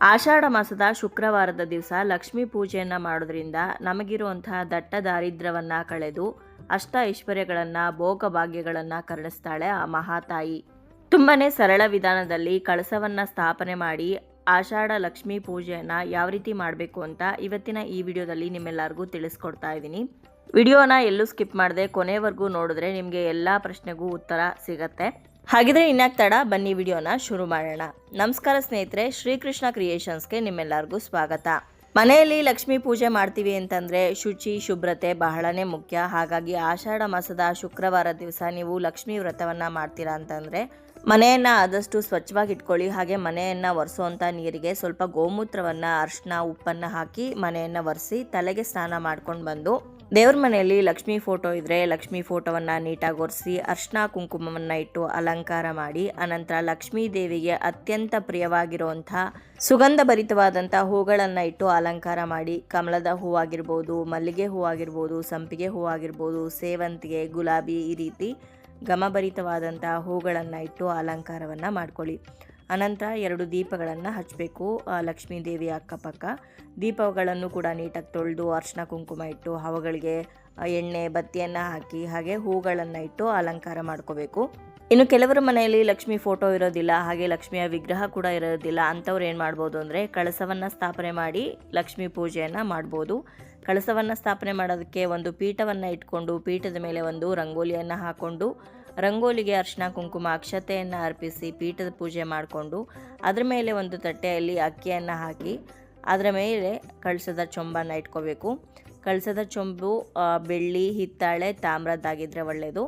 ಆಷಾಢ ಮಾಸದ ಶುಕ್ರವಾರದ ದಿವಸ ಲಕ್ಷ್ಮೀ ಪೂಜೆಯನ್ನು ಮಾಡೋದ್ರಿಂದ ನಮಗಿರುವಂತಹ ದಟ್ಟ ದಾರಿದ್ರ್ಯವನ್ನು ಕಳೆದು ಅಷ್ಟ ಐಶ್ವರ್ಯಗಳನ್ನು ಭೋಗಭಾಗ್ಯಗಳನ್ನು ಕರುಣಿಸ್ತಾಳೆ ಆ ಮಹಾತಾಯಿ. ತುಂಬನೇ ಸರಳ ವಿಧಾನದಲ್ಲಿ ಕಳಸವನ್ನು ಸ್ಥಾಪನೆ ಮಾಡಿ ಆಷಾಢ ಲಕ್ಷ್ಮೀ ಪೂಜೆಯನ್ನು ಯಾವ ರೀತಿ ಮಾಡಬೇಕು ಅಂತ ಇವತ್ತಿನ ಈ ವಿಡಿಯೋದಲ್ಲಿ ನಿಮ್ಮೆಲ್ಲರಿಗೂ ತಿಳಿಸ್ಕೊಡ್ತಾ ಇದ್ದೀನಿ. ವಿಡಿಯೋನ ಎಲ್ಲೂ ಸ್ಕಿಪ್ ಮಾಡದೆ ಕೊನೆವರೆಗೂ ನೋಡಿದ್ರೆ ನಿಮಗೆ ಎಲ್ಲ ಪ್ರಶ್ನೆಗೂ ಉತ್ತರ ಸಿಗತ್ತೆ. ಹಾಗಿದ್ರೆ ಇನ್ಯಾಕೆ ತಡ, ಬನ್ನಿ ವಿಡಿಯೋನ ಶುರು ಮಾಡೋಣ. ನಮಸ್ಕಾರ ಸ್ನೇಹಿತರೆ, ಶ್ರೀಕೃಷ್ಣ ಕ್ರಿಯೇಷನ್ಸ್ಗೆ ನಿಮ್ಮೆಲ್ಲರಿಗೂ ಸ್ವಾಗತ. ಮನೆಯಲ್ಲಿ ಲಕ್ಷ್ಮೀ ಪೂಜೆ ಮಾಡ್ತೀವಿ ಅಂತಂದರೆ ಶುಚಿ ಶುಭ್ರತೆ ಬಹಳನೇ ಮುಖ್ಯ. ಹಾಗಾಗಿ ಆಷಾಢ ಮಾಸದ ಶುಕ್ರವಾರ ದಿವಸ ನೀವು ಲಕ್ಷ್ಮೀ ವ್ರತವನ್ನು ಮಾಡ್ತೀರಾ ಅಂತಂದರೆ ಮನೆಯನ್ನು ಆದಷ್ಟು ಸ್ವಚ್ಛವಾಗಿ ಇಟ್ಕೊಳ್ಳಿ. ಹಾಗೆ ಮನೆಯನ್ನು ಒರೆಸೋವಂಥ ನೀರಿಗೆ ಸ್ವಲ್ಪ ಗೋಮೂತ್ರವನ್ನು, ಅರಿಶಿನ, ಉಪ್ಪನ್ನು ಹಾಕಿ ಮನೆಯನ್ನು ಒರೆಸಿ ತಲೆಗೆ ಸ್ನಾನ ಮಾಡ್ಕೊಂಡು ಬಂದು ದೇವ್ರ ಮನೆಯಲ್ಲಿ ಲಕ್ಷ್ಮೀ ಫೋಟೋ ಇದ್ದರೆ ಲಕ್ಷ್ಮೀ ಫೋಟೋವನ್ನು ನೀಟಾಗಿ ಒರೆಸಿ ಅರಿಶಿನ ಕುಂಕುಮವನ್ನು ಇಟ್ಟು ಅಲಂಕಾರ ಮಾಡಿ, ಅನಂತರ ಲಕ್ಷ್ಮೀ ದೇವಿಗೆ ಅತ್ಯಂತ ಪ್ರಿಯವಾಗಿರುವಂಥ ಸುಗಂಧ ಭರಿತವಾದಂಥ ಹೂಗಳನ್ನು ಇಟ್ಟು ಅಲಂಕಾರ ಮಾಡಿ, ಕಮಲದ ಹೂವಾಗಿರ್ಬೋದು, ಮಲ್ಲಿಗೆ ಹೂವಾಗಿರ್ಬೋದು, ಸಂಪಿಗೆ ಹೂವಾಗಿರ್ಬೋದು, ಸೇವಂತಿಗೆ, ಗುಲಾಬಿ, ಈ ರೀತಿ ಘಮಭರಿತವಾದಂಥ ಹೂಗಳನ್ನು ಇಟ್ಟು ಅಲಂಕಾರವನ್ನು ಮಾಡ್ಕೊಳ್ಳಿ. ಅನಂತರ 2 ದೀಪಗಳನ್ನು ಹಚ್ಚಬೇಕು ಲಕ್ಷ್ಮೀ ದೇವಿಯ ಅಕ್ಕಪಕ್ಕ. ದೀಪಗಳನ್ನು ಕೂಡ ನೀಟಾಗಿ ತೊಳೆದು ಅರಿಶಿನ ಕುಂಕುಮ ಇಟ್ಟು ಅವುಗಳಿಗೆ ಎಣ್ಣೆ ಬತ್ತಿಯನ್ನು ಹಾಕಿ ಹಾಗೆ ಹೂಗಳನ್ನು ಇಟ್ಟು ಅಲಂಕಾರ ಮಾಡ್ಕೋಬೇಕು. ಇನ್ನು ಕೆಲವರ ಮನೆಯಲ್ಲಿ ಲಕ್ಷ್ಮೀ ಫೋಟೋ ಇರೋದಿಲ್ಲ, ಹಾಗೆ ಲಕ್ಷ್ಮಿಯ ವಿಗ್ರಹ ಕೂಡ ಇರೋದಿಲ್ಲ. ಅಂಥವ್ರು ಏನು ಮಾಡ್ಬೋದು ಅಂದರೆ ಕಳಸವನ್ನು ಸ್ಥಾಪನೆ ಮಾಡಿ ಲಕ್ಷ್ಮೀ ಪೂಜೆಯನ್ನು ಮಾಡ್ಬೋದು. ಕಳಸವನ್ನು ಸ್ಥಾಪನೆ ಮಾಡೋದಕ್ಕೆ ಒಂದು ಪೀಠವನ್ನು ಇಟ್ಕೊಂಡು ಪೀಠದ ಮೇಲೆ ಒಂದು ರಂಗೋಲಿಯನ್ನು ಹಾಕ್ಕೊಂಡು ರಂಗೋಲಿಗೆ ಅರಿಶಿನ ಕುಂಕುಮ ಅಕ್ಷತೆಯನ್ನು ಅರ್ಪಿಸಿ ಪೀಠದ ಪೂಜೆ ಮಾಡಿಕೊಂಡು ಅದರ ಮೇಲೆ ಒಂದು ತಟ್ಟೆಯಲ್ಲಿ ಅಕ್ಕಿಯನ್ನು ಹಾಕಿ ಅದರ ಮೇಲೆ ಕಳಸದ ಚೊಂಬನ್ನು ಇಟ್ಕೋಬೇಕು. ಕಳಸದ ಚೊಂಬು ಬೆಳ್ಳಿ, ಹಿತ್ತಾಳೆ, ತಾಮ್ರದ್ದಾಗಿದ್ದರೆ ಒಳ್ಳೆಯದು.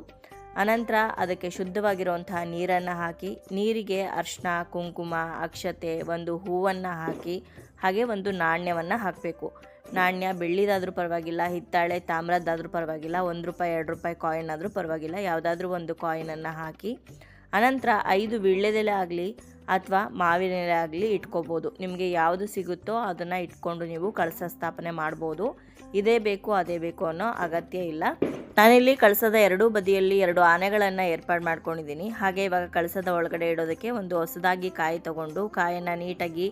ಅನಂತರ ಅದಕ್ಕೆ ಶುದ್ಧವಾಗಿರುವಂತಹ ನೀರನ್ನು ಹಾಕಿ ನೀರಿಗೆ ಅರಿಶಿನ ಕುಂಕುಮ ಅಕ್ಷತೆ ಒಂದು ಹೂವನ್ನು ಹಾಕಿ ಹಾಗೆ ಒಂದು ನಾಣ್ಯವನ್ನು ಹಾಕಬೇಕು. ನಾಣ್ಯ ಬೆಳ್ಳಿದಾದರೂ ಪರವಾಗಿಲ್ಲ, ಹಿತ್ತಾಳೆ ತಾಮ್ರದ್ದಾದರೂ ಪರವಾಗಿಲ್ಲ, 1 ರೂಪಾಯಿ 2 ರೂಪಾಯಿ ಕಾಯಿನ್ ಆದರೂ ಪರವಾಗಿಲ್ಲ, ಯಾವುದಾದ್ರೂ ಒಂದು ಕಾಯಿನನ್ನು ಹಾಕಿ ಅನಂತರ 5 ವೀಳ್ಯದೆಲೆ ಆಗಲಿ ಅಥವಾ ಮಾವಿನ ಎಲೆ ಆಗಲಿ ಇಟ್ಕೋಬೋದು. ನಿಮಗೆ ಯಾವುದು ಸಿಗುತ್ತೋ ಅದನ್ನು ಇಟ್ಕೊಂಡು ನೀವು ಕಳಸ ಸ್ಥಾಪನೆ ಮಾಡ್ಬೋದು. ಇದೇ ಬೇಕು ಅದೇ ಬೇಕು ಅನ್ನೋ ಅಗತ್ಯ ಇಲ್ಲ. ನಾನಿಲ್ಲಿ ಕಳಸದ 2 ಬದಿಯಲ್ಲಿ 2 ಆನೆಗಳನ್ನು ಏರ್ಪಾಡು ಮಾಡ್ಕೊಂಡಿದ್ದೀನಿ. ಹಾಗೆ ಇವಾಗ ಕಳಸದ ಒಳಗಡೆ ಇಡೋದಕ್ಕೆ ಒಂದು ಹೊಸದಾಗಿ ಕಾಯಿ ತೊಗೊಂಡು ಕಾಯನ್ನು ನೀಟಾಗಿ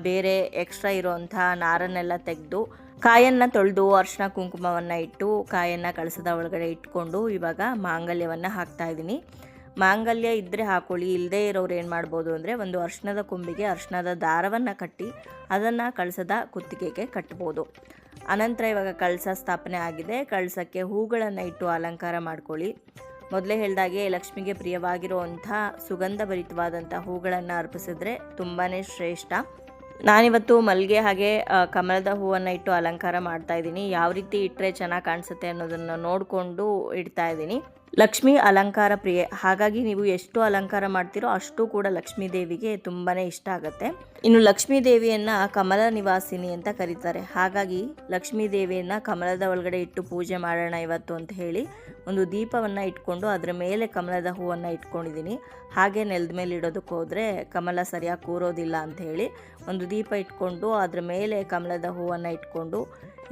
ಬೇರೆ ಎಕ್ಸ್ಟ್ರಾ ಇರೋವಂಥ ನಾರನ್ನೆಲ್ಲ ತೆಗೆದು ಕಾಯನ್ನು ತೊಳೆದು ಅರಿಶಿನ ಕುಂಕುಮವನ್ನು ಇಟ್ಟು ಕಾಯನ್ನು ಕಳಸದ ಒಳಗಡೆ ಇಟ್ಕೊಂಡು ಇವಾಗ ಮಾಂಗಲ್ಯವನ್ನು ಹಾಕ್ತಾಯಿದ್ದೀನಿ. ಮಾಂಗಲ್ಯ ಇದ್ದರೆ ಹಾಕೊಳ್ಳಿ, ಇಲ್ಲದೇ ಇರೋರು ಏನು ಮಾಡ್ಬೋದು ಅಂದರೆ ಒಂದು ಅರಿಶಿನದ ಕೊಂಬಿಗೆ ಅರಿಶಿನದ ದಾರವನ್ನು ಕಟ್ಟಿ ಅದನ್ನು ಕಳಸದ ಕುತ್ತಿಗೆಗೆ ಕಟ್ಬೋದು. ಅನಂತರ ಇವಾಗ ಕಳಸ ಸ್ಥಾಪನೆ ಆಗಿದೆ. ಕಳಸಕ್ಕೆ ಹೂಗಳನ್ನು ಇಟ್ಟು ಅಲಂಕಾರ ಮಾಡ್ಕೊಳ್ಳಿ. ಮೊದಲೇ ಹೇಳಿದಾಗೆ ಲಕ್ಷ್ಮಿಗೆ ಪ್ರಿಯವಾಗಿರುವಂಥ ಸುಗಂಧ ಭರಿತವಾದಂಥ ಹೂಗಳನ್ನು ಅರ್ಪಿಸಿದ್ರೆ ತುಂಬಾ ಶ್ರೇಷ್ಠ. ನಾನಿವತ್ತು ಮಲ್ಲಿಗೆ ಹಾಗೆ ಕಮಲದ ಹೂವನ್ನು ಇಟ್ಟು ಅಲಂಕಾರ ಮಾಡ್ತಾ ಇದ್ದೀನಿ. ಯಾವ ರೀತಿ ಇಟ್ಟರೆ ಚೆನ್ನಾಗಿ ಕಾಣಿಸುತ್ತೆ ಅನ್ನೋದನ್ನು ನೋಡಿಕೊಂಡು ಇಡ್ತಾ ಇದ್ದೀನಿ. ಲಕ್ಷ್ಮಿ ಅಲಂಕಾರ ಪ್ರಿಯೆ, ಹಾಗಾಗಿ ನೀವು ಎಷ್ಟು ಅಲಂಕಾರ ಮಾಡ್ತೀರೋ ಅಷ್ಟು ಕೂಡ ಲಕ್ಷ್ಮೀ ದೇವಿಗೆ ತುಂಬಾ ಇಷ್ಟ ಆಗುತ್ತೆ. ಇನ್ನು ಲಕ್ಷ್ಮೀ ದೇವಿಯನ್ನು ಕಮಲ ನಿವಾಸಿನಿ ಅಂತ ಕರೀತಾರೆ. ಹಾಗಾಗಿ ಲಕ್ಷ್ಮೀ ದೇವಿಯನ್ನು ಕಮಲದ ಒಳಗಡೆ ಇಟ್ಟು ಪೂಜೆ ಮಾಡೋಣ ಇವತ್ತು ಅಂತ ಹೇಳಿ ಒಂದು ದೀಪವನ್ನು ಇಟ್ಕೊಂಡು ಅದರ ಮೇಲೆ ಕಮಲದ ಹೂವನ್ನು ಇಟ್ಕೊಂಡಿದ್ದೀನಿ. ಹಾಗೆ ನೆಲದ ಮೇಲೆ ಇಡೋದಕ್ಕೆ ಹೋದರೆ ಕಮಲ ಸರಿಯಾಗಿ ಕೂರೋದಿಲ್ಲ ಅಂತ ಹೇಳಿ ಒಂದು ದೀಪ ಇಟ್ಕೊಂಡು ಅದರ ಮೇಲೆ ಕಮಲದ ಹೂವನ್ನು ಇಟ್ಕೊಂಡು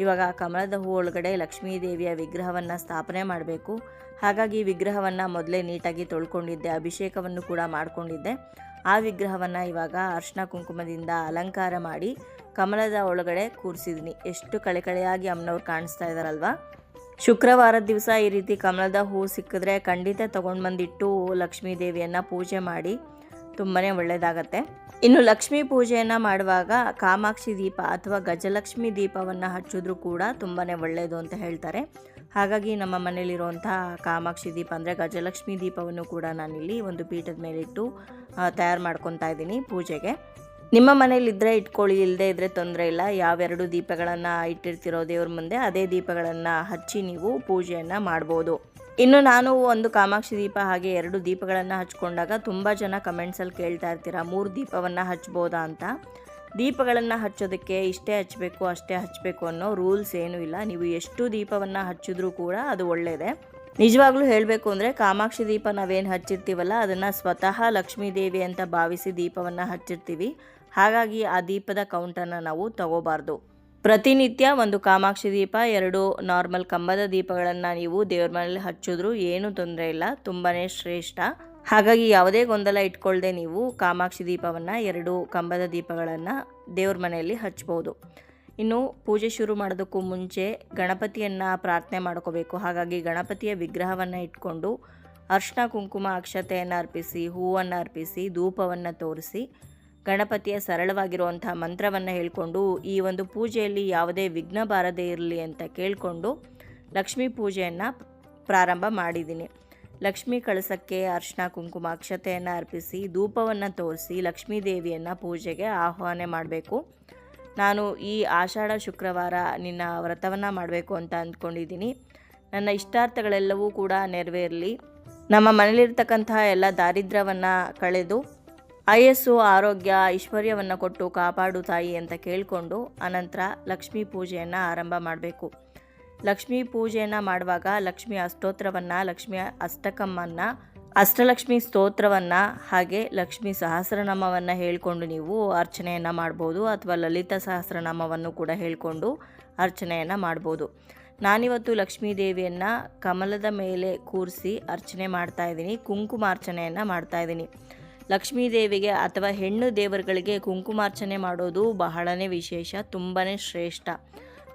ಇವಾಗ ಕಮಲದ ಹೂ ಒಳಗಡೆ ಲಕ್ಷ್ಮೀ ದೇವಿಯ ವಿಗ್ರಹವನ್ನು ಸ್ಥಾಪನೆ ಮಾಡಬೇಕು. ಹಾಗಾಗಿ ವಿಗ್ರಹವನ್ನು ಮೊದಲೇ ನೀಟಾಗಿ ತೊಳ್ಕೊಂಡಿದ್ದೆ, ಅಭಿಷೇಕವನ್ನು ಕೂಡ ಮಾಡಿಕೊಂಡಿದ್ದೆ. ಆ ವಿಗ್ರಹವನ್ನು ಇವಾಗ ಅರಿಶಿನ ಕುಂಕುಮದಿಂದ ಅಲಂಕಾರ ಮಾಡಿ ಕಮಲದ ಒಳಗಡೆ ಕೂರಿಸಿದ್ದೀನಿ. ಎಷ್ಟು ಕಳೆಯಾಗಿ ಅಮ್ಮನವ್ರು ಕಾಣಿಸ್ತಾ ಇದ್ದಾರಲ್ವ. ಶುಕ್ರವಾರದ ದಿವಸ ಈ ರೀತಿ ಕಮಲದ ಹೂ ಸಿಕ್ಕಿದ್ರೆ ಖಂಡಿತ ತೊಗೊಂಡು ಬಂದಿಟ್ಟು ಲಕ್ಷ್ಮೀ ದೇವಿಯನ್ನು ಪೂಜೆ ಮಾಡಿ ತುಂಬಾ ಒಳ್ಳೆಯದಾಗತ್ತೆ. ಇನ್ನು ಲಕ್ಷ್ಮೀ ಪೂಜೆಯನ್ನು ಮಾಡುವಾಗ ಕಾಮಾಕ್ಷಿ ದೀಪ ಅಥವಾ ಗಜಲಕ್ಷ್ಮಿ ದೀಪವನ್ನು ಹಚ್ಚಿದ್ರೂ ಕೂಡ ತುಂಬಾ ಒಳ್ಳೆಯದು ಅಂತ ಹೇಳ್ತಾರೆ. ಹಾಗಾಗಿ ನಮ್ಮ ಮನೇಲಿರುವಂಥ ಕಾಮಾಕ್ಷಿ ದೀಪ ಅಂದರೆ ಗಜಲಕ್ಷ್ಮಿ ದೀಪವನ್ನು ಕೂಡ ನಾನಿಲ್ಲಿ ಒಂದು ಪೀಠದ ಮೇಲಿಟ್ಟು ತಯಾರು ಮಾಡ್ಕೊತಾ ಇದ್ದೀನಿ ಪೂಜೆಗೆ. ನಿಮ್ಮ ಮನೇಲಿದ್ದರೆ ಇಟ್ಕೊಳ್ಳಿ, ಇಲ್ಲದೇ ಇದ್ದರೆ ತೊಂದರೆ ಇಲ್ಲ. ಯಾವೆರಡು ದೀಪಗಳನ್ನು ಇಟ್ಟಿರ್ತಿರೋ ದೇವ್ರ ಮುಂದೆ ಅದೇ ದೀಪಗಳನ್ನು ಹಚ್ಚಿ ನೀವು ಪೂಜೆಯನ್ನು ಮಾಡ್ಬೋದು. ಇನ್ನು ನಾನು ಒಂದು ಕಾಮಾಕ್ಷಿ ದೀಪ ಹಾಗೆ 2 ದೀಪಗಳನ್ನು ಹಚ್ಕೊಂಡಾಗ ತುಂಬ ಜನ ಕಮೆಂಟ್ಸಲ್ಲಿ ಕೇಳ್ತಾ ಇರ್ತೀರ 3 ದೀಪವನ್ನು ಹಚ್ಬೋದಾ ಅಂತ. ದೀಪಗಳನ್ನು ಹಚ್ಚೋದಕ್ಕೆ ಇಷ್ಟೇ ಹಚ್ಚಬೇಕು ಅಷ್ಟೇ ಹಚ್ಚಬೇಕು ಅನ್ನೋ ರೂಲ್ಸ್ ಏನೂ ಇಲ್ಲ. ನೀವು ಎಷ್ಟು ದೀಪವನ್ನು ಹಚ್ಚಿದ್ರೂ ಕೂಡ ಅದು ಒಳ್ಳೆಯದೇ. ನಿಜವಾಗ್ಲೂ ಹೇಳಬೇಕು ಅಂದರೆ ಕಾಮಾಕ್ಷಿ ದೀಪ ನಾವೇನು ಹಚ್ಚಿರ್ತೀವಲ್ಲ ಅದನ್ನು ಸ್ವತಃ ಲಕ್ಷ್ಮೀ ದೇವಿ ಅಂತ ಭಾವಿಸಿ ದೀಪವನ್ನು ಹಚ್ಚಿರ್ತೀವಿ. ಹಾಗಾಗಿ ಆ ದೀಪದ ಕೌಂಟನ್ನು ನಾವು ತಗೋಬಾರ್ದು. ಪ್ರತಿನಿತ್ಯ ಒಂದು ಕಾಮಾಕ್ಷಿ ದೀಪ 2 ನಾರ್ಮಲ್ ಕಂಬದ ದೀಪಗಳನ್ನು ನೀವು ದೇವ್ರ ಮನೇಲಿ ಹಚ್ಚಿದ್ರೂ ಏನೂ ತೊಂದರೆ ಇಲ್ಲ, ತುಂಬಾ ಶ್ರೇಷ್ಠ. ಹಾಗಾಗಿ ಯಾವುದೇ ಗೊಂದಲ ಇಟ್ಕೊಳ್ಳದೆ ನೀವು ಕಾಮಾಕ್ಷಿ ದೀಪವನ್ನು 2 ಕಂಬದ ದೀಪಗಳನ್ನು ದೇವ್ರ ಮನೆಯಲ್ಲಿ ಹಚ್ಬೋದು. ಇನ್ನು ಪೂಜೆ ಶುರು ಮಾಡೋದಕ್ಕೂ ಮುಂಚೆ ಗಣಪತಿಯನ್ನು ಪ್ರಾರ್ಥನೆ ಮಾಡ್ಕೋಬೇಕು. ಹಾಗಾಗಿ ಗಣಪತಿಯ ವಿಗ್ರಹವನ್ನು ಇಟ್ಕೊಂಡು ಅರ್ಶಿನ ಕುಂಕುಮ ಅಕ್ಷತೆಯನ್ನು ಅರ್ಪಿಸಿ, ಹೂವನ್ನು ಅರ್ಪಿಸಿ, ಧೂಪವನ್ನು ತೋರಿಸಿ, ಗಣಪತಿಯ ಸರಳವಾಗಿರುವಂಥ ಮಂತ್ರವನ್ನು ಹೇಳಿಕೊಂಡು ಈ ಒಂದು ಪೂಜೆಯಲ್ಲಿ ಯಾವುದೇ ವಿಘ್ನ ಬಾರದೇ ಇರಲಿ ಅಂತ ಕೇಳಿಕೊಂಡು ಲಕ್ಷ್ಮೀ ಪೂಜೆಯನ್ನು ಪ್ರಾರಂಭ ಮಾಡಿದ್ದೀನಿ. ಲಕ್ಷ್ಮೀ ಕಳಸಕ್ಕೆ ಅರ್ಶಿನ ಕುಂಕುಮ ಅಕ್ಷತೆಯನ್ನು ಅರ್ಪಿಸಿ, ಧೂಪವನ್ನು ತೋರಿಸಿ, ಲಕ್ಷ್ಮೀ ದೇವಿಯನ್ನು ಪೂಜೆಗೆ ಆಹ್ವಾನ ಮಾಡಬೇಕು. ನಾನು ಈ ಆಷಾಢ ಶುಕ್ರವಾರ ನಿನ್ನ ವ್ರತವನ್ನು ಮಾಡಬೇಕು ಅಂತ ಅಂದ್ಕೊಂಡಿದ್ದೀನಿ. ನನ್ನ ಇಷ್ಟಾರ್ಥಗಳೆಲ್ಲವೂ ಕೂಡ ನೆರವೇರಲಿ. ನಮ್ಮ ಮನೇಲಿರ್ತಕ್ಕಂತಹ ಎಲ್ಲ ದಾರಿದ್ರ್ಯವನ್ನು ಕಳೆದು ಆಯಸ್ಸು, ಆರೋಗ್ಯ, ಐಶ್ವರ್ಯವನ್ನು ಕೊಟ್ಟು ಕಾಪಾಡು ತಾಯಿ ಅಂತ ಕೇಳಿಕೊಂಡು ಅನಂತರ ಲಕ್ಷ್ಮೀ ಪೂಜೆಯನ್ನು ಆರಂಭ ಮಾಡಬೇಕು. ಲಕ್ಷ್ಮೀ ಪೂಜೆಯನ್ನು ಮಾಡುವಾಗ ಲಕ್ಷ್ಮೀ ಅಷ್ಟೋತ್ರವನ್ನು, ಲಕ್ಷ್ಮೀ ಅಷ್ಟಕಮ್ಮನ್ನು, ಅಷ್ಟಲಕ್ಷ್ಮಿ ಸ್ತೋತ್ರವನ್ನು ಹಾಗೆ ಲಕ್ಷ್ಮೀ ಸಹಸ್ರನಾಮವನ್ನು ಹೇಳಿಕೊಂಡು ನೀವು ಅರ್ಚನೆಯನ್ನು ಮಾಡ್ಬೋದು. ಅಥವಾ ಲಲಿತಾ ಸಹಸ್ರನಾಮವನ್ನು ಕೂಡ ಹೇಳಿಕೊಂಡು ಅರ್ಚನೆಯನ್ನು ಮಾಡ್ಬೋದು. ನಾನಿವತ್ತು ಲಕ್ಷ್ಮೀ ದೇವಿಯನ್ನು ಕಮಲದ ಮೇಲೆ ಕೂರಿಸಿ ಅರ್ಚನೆ ಮಾಡ್ತಾಯಿದ್ದೀನಿ. ಕುಂಕುಮಾರ್ಚನೆಯನ್ನು ಮಾಡ್ತಾಯಿದ್ದೀನಿ. ಲಕ್ಷ್ಮೀ ದೇವಿಗೆ ಅಥವಾ ಹೆಣ್ಣು ದೇವರುಗಳಿಗೆ ಕುಂಕುಮಾರ್ಚನೆ ಮಾಡೋದು ಬಹಳನೇ ವಿಶೇಷ, ತುಂಬಾ ಶ್ರೇಷ್ಠ.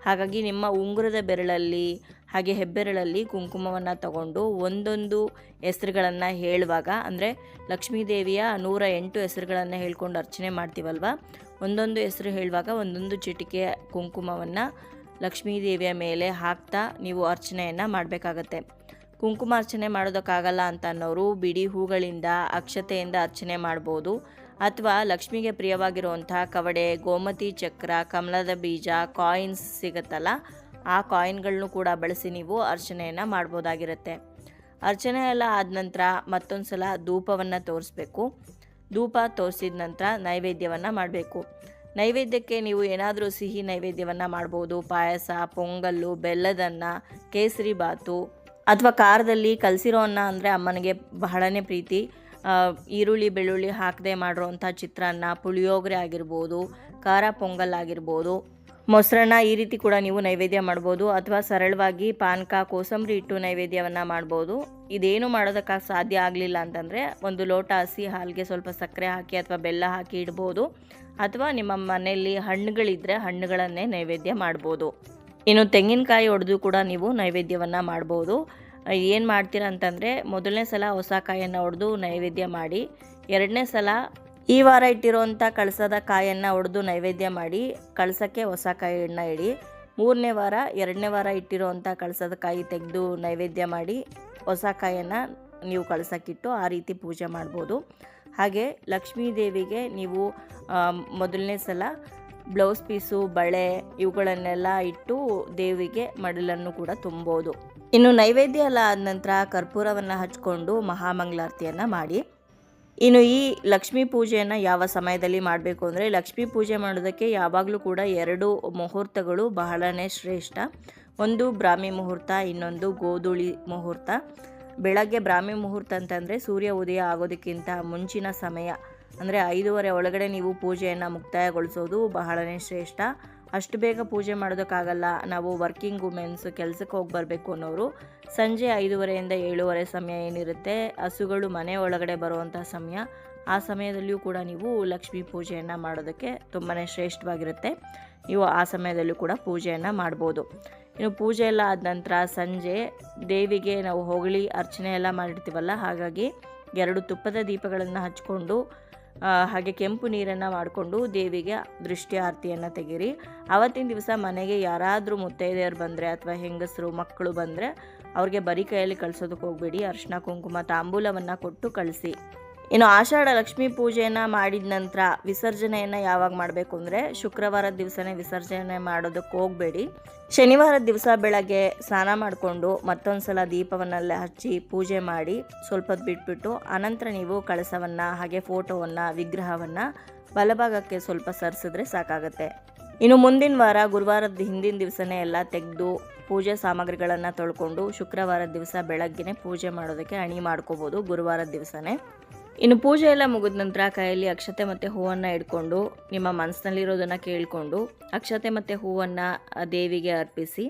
ಹಾಗಾಗಿ ನಿಮ್ಮ ಉಂಗುರದ ಬೆರಳಲ್ಲಿ ಹಾಗೆ ಹೆಬ್ಬೆರಳಲ್ಲಿ ಕುಂಕುಮವನ್ನು ತಗೊಂಡು ಒಂದೊಂದು ಹೆಸರುಗಳನ್ನು ಹೇಳುವಾಗ, ಅಂದರೆ ಲಕ್ಷ್ಮೀ ದೇವಿಯ 108 ಹೆಸರುಗಳನ್ನು ಹೇಳ್ಕೊಂಡು ಅರ್ಚನೆ ಮಾಡ್ತೀವಲ್ವ, ಒಂದೊಂದು ಹೆಸರು ಹೇಳುವಾಗ ಒಂದೊಂದು ಚಿಟಿಕೆ ಕುಂಕುಮವನ್ನು ಲಕ್ಷ್ಮೀ ದೇವಿಯ ಮೇಲೆ ಹಾಕ್ತಾ ನೀವು ಅರ್ಚನೆಯನ್ನು ಮಾಡಬೇಕಾಗತ್ತೆ. ಕುಂಕುಮಾರ್ಚನೆ ಮಾಡೋದಕ್ಕಾಗಲ್ಲ ಅಂತ ಅನ್ನೋರು ಬಿಡಿ ಹೂಗಳಿಂದ, ಅಕ್ಷತೆಯಿಂದ ಅರ್ಚನೆ ಮಾಡ್ಬೋದು. ಅಥವಾ ಲಕ್ಷ್ಮಿಗೆ ಪ್ರಿಯವಾಗಿರುವಂಥ ಕವಡೆ, ಗೋಮತಿ ಚಕ್ರ, ಕಮಲದ ಬೀಜ, ಕಾಯಿನ್ಸ್ ಸಿಗುತ್ತಲ್ಲ, ಆ ಕಾಯಿನ್ಗಳನ್ನು ಕೂಡ ಬಳಸಿ ನೀವು ಅರ್ಚನೆಯನ್ನು ಮಾಡ್ಬೋದಾಗಿರುತ್ತೆ. ಅರ್ಚನೆ ಎಲ್ಲ ಆದ ನಂತರ ಮತ್ತೊಂದು ಸಲ ಧೂಪವನ್ನು ತೋರಿಸ್ಬೇಕು. ಧೂಪ ತೋರಿಸಿದ ನಂತರ ನೈವೇದ್ಯವನ್ನು ಮಾಡಬೇಕು. ನೈವೇದ್ಯಕ್ಕೆ ನೀವು ಏನಾದರೂ ಸಿಹಿ ನೈವೇದ್ಯವನ್ನು ಮಾಡ್ಬೋದು. ಪಾಯಸ, ಪೊಂಗಲ್ಲು, ಬೆಲ್ಲದನ್ನ, ಕೇಸರಿ ಬಾತು, ಅಥವಾ ಖಾರದಲ್ಲಿ ಕಲಸಿರೋ ಅನ್ನ ಅಂದರೆ ಅಮ್ಮನಿಗೆ ಬಹಳನೇ ಪ್ರೀತಿ. ಈರುಳ್ಳಿ ಬೆಳ್ಳುಳ್ಳಿ ಹಾಕದೆ ಮಾಡಿರೋವಂಥ ಚಿತ್ರಾನ್ನ, ಪುಳಿಯೋಗರೆ ಆಗಿರ್ಬೋದು, ಖಾರ ಪೊಂಗಲ್ ಆಗಿರ್ಬೋದು, ಮೊಸರನ್ನ, ಈ ರೀತಿ ಕೂಡ ನೀವು ನೈವೇದ್ಯ ಮಾಡ್ಬೋದು. ಅಥವಾ ಸರಳವಾಗಿ ಪಾನಕ, ಕೋಸಂಬರಿ ಇಟ್ಟು ನೈವೇದ್ಯವನ್ನು ಮಾಡ್ಬೋದು. ಇದೇನು ಮಾಡೋದಕ್ಕಾಗಿ ಸಾಧ್ಯ ಆಗಲಿಲ್ಲ ಅಂತಂದರೆ ಒಂದು ಲೋಟ ಹಸಿ ಹಾಲಿಗೆ ಸ್ವಲ್ಪ ಸಕ್ಕರೆ ಹಾಕಿ ಅಥವಾ ಬೆಲ್ಲ ಹಾಕಿ ಇಡ್ಬೋದು. ಅಥವಾ ನಿಮ್ಮ ಮನೆಯಲ್ಲಿ ಹಣ್ಣುಗಳಿದ್ದರೆ ಹಣ್ಣುಗಳನ್ನೇ ನೈವೇದ್ಯ ಮಾಡ್ಬೋದು. ಇನ್ನು ತೆಂಗಿನಕಾಯಿ ಒಡೆದು ಕೂಡ ನೀವು ನೈವೇದ್ಯವನ್ನು ಮಾಡ್ಬೋದು. ಏನು ಮಾಡ್ತೀರಾ ಅಂತಂದರೆ, ಮೊದಲನೇ ಸಲ ಹೊಸ ಕಾಯನ್ನು ಒಡೆದು ನೈವೇದ್ಯ ಮಾಡಿ, ಎರಡನೇ ಸಲ ಈ ವಾರ ಇಟ್ಟಿರೋವಂಥ ಕಳಸದ ಕಾಯನ್ನು ಒಡೆದು ನೈವೇದ್ಯ ಮಾಡಿ ಕಳಸಕ್ಕೆ ಹೊಸ ಕಾಯಿಯನ್ನು ಇಡಿ. ಮೂರನೇ ವಾರ, ಎರಡನೇ ವಾರ ಇಟ್ಟಿರೋವಂಥ ಕಳಸದ ಕಾಯಿ ತೆಗೆದು ನೈವೇದ್ಯ ಮಾಡಿ ಹೊಸ ಕಾಯನ್ನು ನೀವು ಕಳಸಕ್ಕಿಟ್ಟು ಆ ರೀತಿ ಪೂಜೆ ಮಾಡ್ಬೋದು. ಹಾಗೆ ಲಕ್ಷ್ಮೀ ದೇವಿಗೆ ನೀವು ಮೊದಲನೇ ಸಲ ಬ್ಲೌಸ್ ಪೀಸು, ಬಳೆ ಇವುಗಳನ್ನೆಲ್ಲ ಇಟ್ಟು ದೇವಿಗೆ ಮಡಲನ್ನು ಕೂಡ ತುಂಬೋದು. ಇನ್ನು ನೈವೇದ್ಯ ಎಲ್ಲ ಆದ ನಂತರ ಕರ್ಪೂರವನ್ನು ಹಚ್ಕೊಂಡು ಮಹಾಮಂಗಳಾರತಿಯನ್ನು ಮಾಡಿ. ಇನ್ನು ಈ ಲಕ್ಷ್ಮೀ ಪೂಜೆಯನ್ನು ಯಾವ ಸಮಯದಲ್ಲಿ ಮಾಡಬೇಕು ಅಂದರೆ, ಲಕ್ಷ್ಮೀ ಪೂಜೆ ಮಾಡೋದಕ್ಕೆ ಯಾವಾಗಲೂ ಕೂಡ 2 ಮುಹೂರ್ತಗಳು ಬಹಳನೇ ಶ್ರೇಷ್ಠ. ಒಂದು ಬ್ರಾಹ್ಮಿ ಮುಹೂರ್ತ, ಇನ್ನೊಂದು ಗೋಧೂಳಿ ಮುಹೂರ್ತ. ಬೆಳಗ್ಗೆ ಬ್ರಾಹ್ಮಿ ಮುಹೂರ್ತ ಅಂತಂದರೆ ಸೂರ್ಯ ಉದಯ ಆಗೋದಕ್ಕಿಂತ ಮುಂಚಿನ ಸಮಯ, ಅಂದರೆ 5:30 ಒಳಗಡೆ ನೀವು ಪೂಜೆಯನ್ನು ಮುಕ್ತಾಯಗೊಳಿಸೋದು ಬಹಳನೇ ಶ್ರೇಷ್ಠ. ಅಷ್ಟು ಬೇಗ ಪೂಜೆ ಮಾಡೋದಕ್ಕಾಗಲ್ಲ, ನಾವು ವರ್ಕಿಂಗ್ ವುಮೆನ್ಸ್, ಕೆಲಸಕ್ಕೆ ಹೋಗಿ ಬರಬೇಕು ಅನ್ನೋರು ಸಂಜೆ 5:30ಯಿಂದ 7:30 ಸಮಯ ಏನಿರುತ್ತೆ, ಹಸುಗಳು ಮನೆ ಒಳಗಡೆ ಬರುವಂಥ ಸಮಯ, ಆ ಸಮಯದಲ್ಲಿಯೂ ಕೂಡ ನೀವು ಲಕ್ಷ್ಮೀ ಪೂಜೆಯನ್ನು ಮಾಡೋದಕ್ಕೆ ತುಂಬಾ ಶ್ರೇಷ್ಠವಾಗಿರುತ್ತೆ. ನೀವು ಆ ಸಮಯದಲ್ಲೂ ಕೂಡ ಪೂಜೆಯನ್ನು ಮಾಡ್ಬೋದು. ಇನ್ನು ಪೂಜೆ ಎಲ್ಲ ಆದ ನಂತರ ಸಂಜೆ ದೇವಿಗೆ ನಾವು ಹೊಗಳಿ ಅರ್ಚನೆ ಎಲ್ಲ ಮಾಡಿರ್ತೀವಲ್ಲ, ಹಾಗಾಗಿ 2 ತುಪ್ಪದ ದೀಪಗಳನ್ನು ಹಚ್ಕೊಂಡು ಹಾಗೆ ಕೆಂಪು ನೀರನ್ನು ಮಾಡಿಕೊಂಡು ದೇವಿಗೆ ದೃಷ್ಟಿ ಆರತಿಯನ್ನು ತೆಗೀರಿ. ಆವತ್ತಿನ ದಿವಸ ಮನೆಗೆ ಯಾರಾದರೂ ಮುತ್ತೈದೆಯರು ಬಂದರೆ ಅಥವಾ ಹೆಂಗಸರು ಮಕ್ಕಳು ಬಂದರೆ ಅವ್ರಿಗೆ ಬರೀ ಕೈಯಲ್ಲಿ ಕಳಿಸೋದಕ್ಕೆ ಹೋಗಬೇಡಿ. ಅರಿಶಿನ ಕುಂಕುಮ ತಾಂಬೂಲವನ್ನು ಕೊಟ್ಟು ಕಳಿಸಿ. ಇನ್ನು ಆಷಾಢ ಲಕ್ಷ್ಮೀ ಪೂಜೆಯನ್ನು ಮಾಡಿದ ನಂತರ ವಿಸರ್ಜನೆಯನ್ನು ಯಾವಾಗ ಮಾಡಬೇಕು ಅಂದರೆ, ಶುಕ್ರವಾರದ ದಿವಸನೇ ವಿಸರ್ಜನೆ ಮಾಡೋದಕ್ಕೆ ಹೋಗಬೇಡಿ. ಶನಿವಾರದ ದಿವಸ ಬೆಳಗ್ಗೆ ಸ್ನಾನ ಮಾಡಿಕೊಂಡು ಮತ್ತೊಂದು ಸಲ ದೀಪವನ್ನೆಲ್ಲ ಹಚ್ಚಿ ಪೂಜೆ ಮಾಡಿ ಸ್ವಲ್ಪ ಹೊತ್ತು ಬಿಟ್ಬಿಟ್ಟು ಅನಂತರ ನೀವು ಕಳಸವನ್ನು ಹಾಗೆ ಫೋಟೋವನ್ನು, ವಿಗ್ರಹವನ್ನು ಬಲಭಾಗಕ್ಕೆ ಸ್ವಲ್ಪ ಸರಿಸಿದ್ರೆ ಸಾಕಾಗುತ್ತೆ. ಇನ್ನು ಮುಂದಿನ ವಾರ ಗುರುವಾರದ ಹಿಂದಿನ ದಿವಸನೇ ಎಲ್ಲ ತೆಗೆದು ಪೂಜೆ ಸಾಮಗ್ರಿಗಳನ್ನು ತೊಳ್ಕೊಂಡು ಶುಕ್ರವಾರದ ದಿವಸ ಬೆಳಗ್ಗೆನೇ ಪೂಜೆ ಮಾಡೋದಕ್ಕೆ ಅಣಿ ಮಾಡ್ಕೋಬೋದು, ಗುರುವಾರದ ದಿವಸನೇ. ಇನ್ನು ಪೂಜೆ ಎಲ್ಲ ಮುಗಿದ ನಂತರ ಕೈಯಲ್ಲಿ ಅಕ್ಷತೆ ಮತ್ತು ಹೂವನ್ನು ಇಟ್ಕೊಂಡು ನಿಮ್ಮ ಮನಸ್ಸಿನಲ್ಲಿರೋದನ್ನು ಕೇಳಿಕೊಂಡು ಅಕ್ಷತೆ ಮತ್ತು ಹೂವನ್ನು ದೇವಿಗೆ ಅರ್ಪಿಸಿ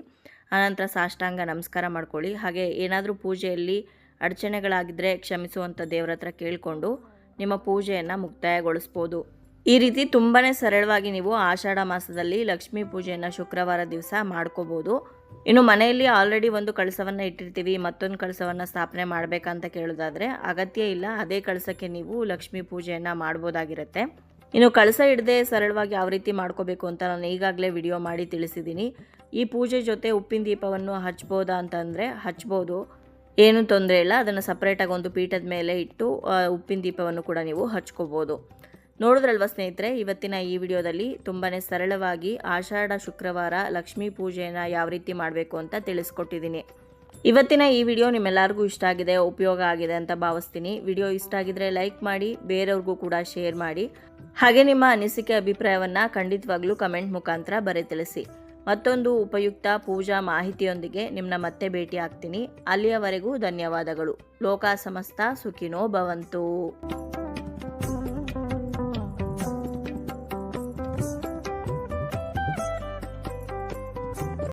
ಆನಂತರ ಸಾಷ್ಟಾಂಗ ನಮಸ್ಕಾರ ಮಾಡ್ಕೊಳ್ಳಿ. ಹಾಗೆ ಏನಾದರೂ ಪೂಜೆಯಲ್ಲಿ ಅಡಚಣೆಗಳಾಗಿದ್ದರೆ ಕ್ಷಮಿಸುವಂಥ ದೇವರ ಹತ್ರ ಕೇಳಿಕೊಂಡು ನಿಮ್ಮ ಪೂಜೆಯನ್ನು ಮುಕ್ತಾಯಗೊಳಿಸ್ಬೋದು. ಈ ರೀತಿ ತುಂಬಾ ಸರಳವಾಗಿ ನೀವು ಆಷಾಢ ಮಾಸದಲ್ಲಿ ಲಕ್ಷ್ಮೀ ಪೂಜೆಯನ್ನು ಶುಕ್ರವಾರ ದಿವಸ ಮಾಡ್ಕೋಬೋದು. ಇನ್ನು ಮನೆಯಲ್ಲಿ ಆಲ್ರೆಡಿ ಒಂದು ಕಳಸವನ್ನು ಇಟ್ಟಿರ್ತೀವಿ, ಮತ್ತೊಂದು ಕಳಸವನ್ನು ಸ್ಥಾಪನೆ ಮಾಡಬೇಕಂತ ಕೇಳೋದಾದರೆ ಅಗತ್ಯ ಇಲ್ಲ. ಅದೇ ಕಳಸಕ್ಕೆ ನೀವು ಲಕ್ಷ್ಮೀ ಪೂಜೆಯನ್ನು ಮಾಡ್ಬೋದಾಗಿರುತ್ತೆ. ಇನ್ನು ಕಳಸ ಇಡದೆ ಸರಳವಾಗಿ ಯಾವ ರೀತಿ ಮಾಡ್ಕೋಬೇಕು ಅಂತ ನಾನು ಈಗಾಗಲೇ ವಿಡಿಯೋ ಮಾಡಿ ತಿಳಿಸಿದ್ದೀನಿ. ಈ ಪೂಜೆ ಜೊತೆ ಉಪ್ಪಿನ ದೀಪವನ್ನು ಹಚ್ಬೋದಾ ಅಂತಂದರೆ ಹಚ್ಬೋದು, ಏನೂ ತೊಂದರೆ ಇಲ್ಲ. ಅದನ್ನು ಸಪ್ರೇಟಾಗಿ ಒಂದು ಪೀಠದ ಮೇಲೆ ಇಟ್ಟು ಉಪ್ಪಿನ ದೀಪವನ್ನು ಕೂಡ ನೀವು ಹಚ್ಕೋಬೋದು. ನೋಡಿದ್ರಲ್ವ ಸ್ನೇಹಿತರೆ, ಇವತ್ತಿನ ಈ ವಿಡಿಯೋದಲ್ಲಿ ತುಂಬಾ ಸರಳವಾಗಿ ಆಷಾಢ ಶುಕ್ರವಾರ ಲಕ್ಷ್ಮೀ ಪೂಜೆಯನ್ನು ಯಾವ ರೀತಿ ಮಾಡಬೇಕು ಅಂತ ತಿಳಿಸ್ಕೊಟ್ಟಿದ್ದೀನಿ. ಇವತ್ತಿನ ಈ ವಿಡಿಯೋ ನಿಮ್ಮೆಲ್ಲರಿಗೂ ಇಷ್ಟ ಆಗಿದೆ, ಉಪಯೋಗ ಆಗಿದೆ ಅಂತ ಭಾವಿಸ್ತೀನಿ. ವಿಡಿಯೋ ಇಷ್ಟ ಆಗಿದ್ರೆ ಲೈಕ್ ಮಾಡಿ, ಬೇರೆಯವ್ರಿಗೂ ಕೂಡ ಶೇರ್ ಮಾಡಿ. ಹಾಗೆ ನಿಮ್ಮ ಅನಿಸಿಕೆ ಅಭಿಪ್ರಾಯವನ್ನು ಖಂಡಿತವಾಗ್ಲೂ ಕಮೆಂಟ್ ಮುಖಾಂತರ ಬರೆ ತಿಳಿಸಿ. ಮತ್ತೊಂದು ಉಪಯುಕ್ತ ಪೂಜಾ ಮಾಹಿತಿಯೊಂದಿಗೆ ನಿಮ್ಮನ್ನ ಮತ್ತೆ ಭೇಟಿ ಆಗ್ತೀನಿ. ಅಲ್ಲಿಯವರೆಗೂ ಧನ್ಯವಾದಗಳು. ಲೋಕ ಸಮಸ್ತ ಸುಖಿನೋ ಭವಂತು.